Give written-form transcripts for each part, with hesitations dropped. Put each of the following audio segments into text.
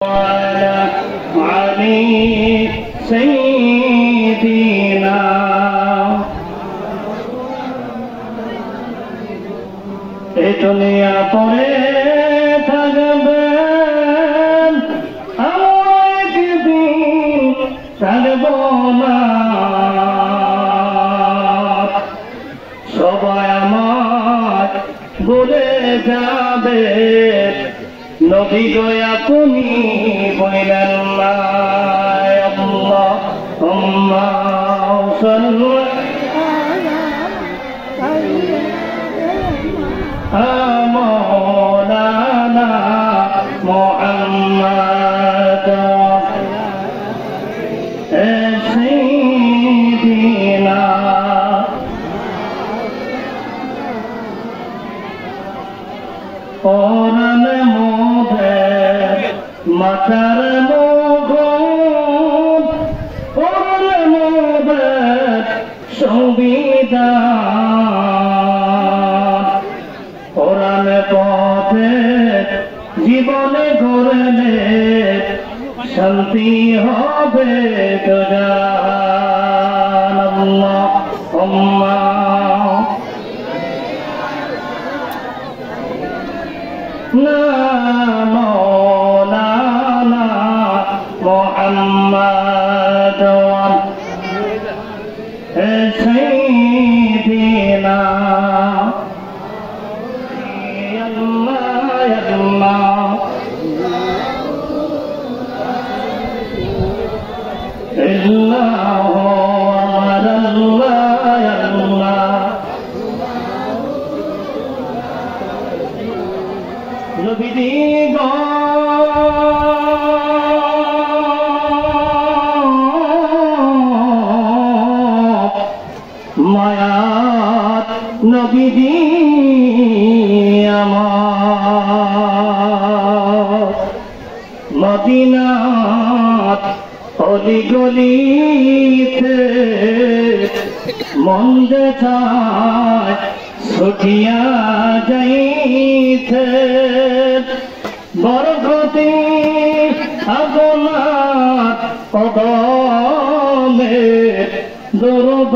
وعلى علي سيدنا এই দুনিয়া পরে থাকবেন একদিন থাকব না সবাই আমার ভুলে যাবে নবী গো আপনি বললেন না আল্লাহুম্মা সাল্লি مولانا محمد سيدنا قرآن مبين مطر مغون قرآن مبين সংবিধান কোরআন পথে জীবনে গড়লে শান্তি হবে জাহান আল্লাহুম্মা مولانا محمد سيدنا يا الله الله أمر الله يا الله নবীজি গো মায়াত নবীজি আমার মদিনাত অলি গলিতে মন যে চায় ছুটিয়া যাইতে বরকতি আপনার কদমে দরুদ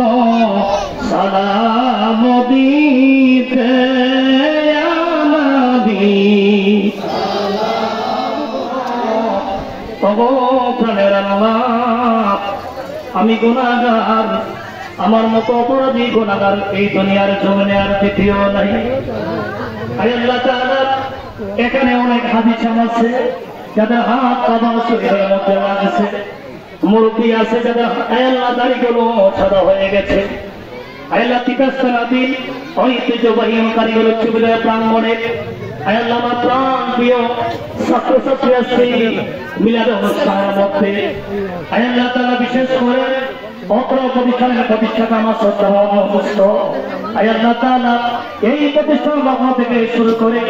সালাম দিতে ইয়া নবী ওগো প্রাণের আল্লাহ আমি গুনাহগার আমার মতো অপরাধী গুনাহগার এই দুনিয়ার জমিনে আর দ্বিতীয় নাই আয় আল্লাহ তাআলা এখানে অনেক হাদিস আছে যাদের হাত কাঁধ শরীরের মধ্যে লাগছে মুরব্বী আছে যাদের আয় আল্লাহ দাড়িগুলো সাদা হয়ে গেছে আয় আল্লাহ তিতাসনাদি ঐতিহ্যবাহী কারিগর চুবিলের প্রাঙ্গণে আয় আল্লাহ আমার প্রাণ প্রিয় ছাত্রছাত্রী আছে মিলাদ অনুষ্ঠানের মধ্যে আয় আল্লাহ তাআলা বিশেষ করে অত্র প্রতিষ্ঠানের প্রতিষ্ঠাতা আমার শ্রদ্ধা অবস্থ আয় আল্লাহ তাআলা এই প্রতিষ্ঠান লগ্ন থেকে শুরু করে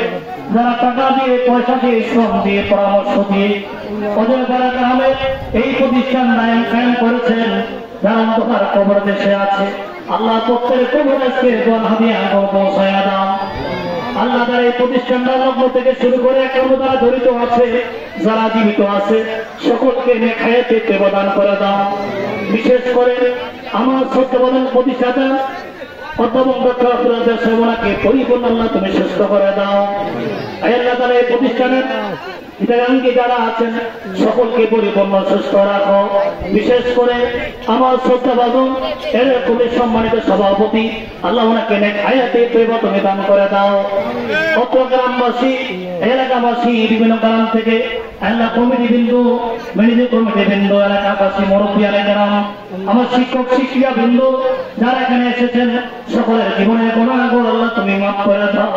যারা টাকা দিয়ে পয়সা দিয়ে শ্রম দিয়ে পরামর্শ দিয়ে ওদের দ্বারা গ্রামে এই প্রতিষ্ঠান কায়েম করেছেন যারা অন্ধকার কবর দেশে আছে আল্লাহ প্রত্যেক কবরকে দোয়া হাদিয়া পৌঁছায় দাও আল্লাহ তাআলা এই প্রতিষ্ঠানটা লগ্ন থেকে শুরু করে এখনো যারা জড়িত আছে যারা জীবিত আছে সকলকে নেখায়াতে প্রদান করে দাও বিশেষ করে আমার সত্যবাদন প্রতিষ্ঠাতা অধ্যাপক ডক্টর আব্দুল রাজ্জাক সাহেবকে পরিপূর্ণ আল্লাহ তুমি সুস্থ করে দাও আয় আল্লাহ তাআলা এই প্রতিষ্ঠানের হিতাকাঙ্ক্ষী যারা আছেন সকলকে পরিপূর্ণ সুস্থ রাখো বিশেষ করে আমার শ্রদ্ধাভাজন এর খুবই সম্মানিত সভাপতি আল্লাহ ওনাকে নেক হায়াতে তৈবা তুমি দান করে দাও অত গ্রামবাসী এলাকাবাসী বিভিন্ন গ্রাম থেকে আল্লাহ কমিটি বিন্দু ম্যানেজিং কমিটি বিন্দু এলাকাবাসী মুরব্বী গ্রাম আমার শিক্ষক শিক্ষিকা বিন্দু যারা এখানে এসেছেন সকলের জীবনের গুনাহগুলো আল্লাহ তুমি মাফ করে দাও।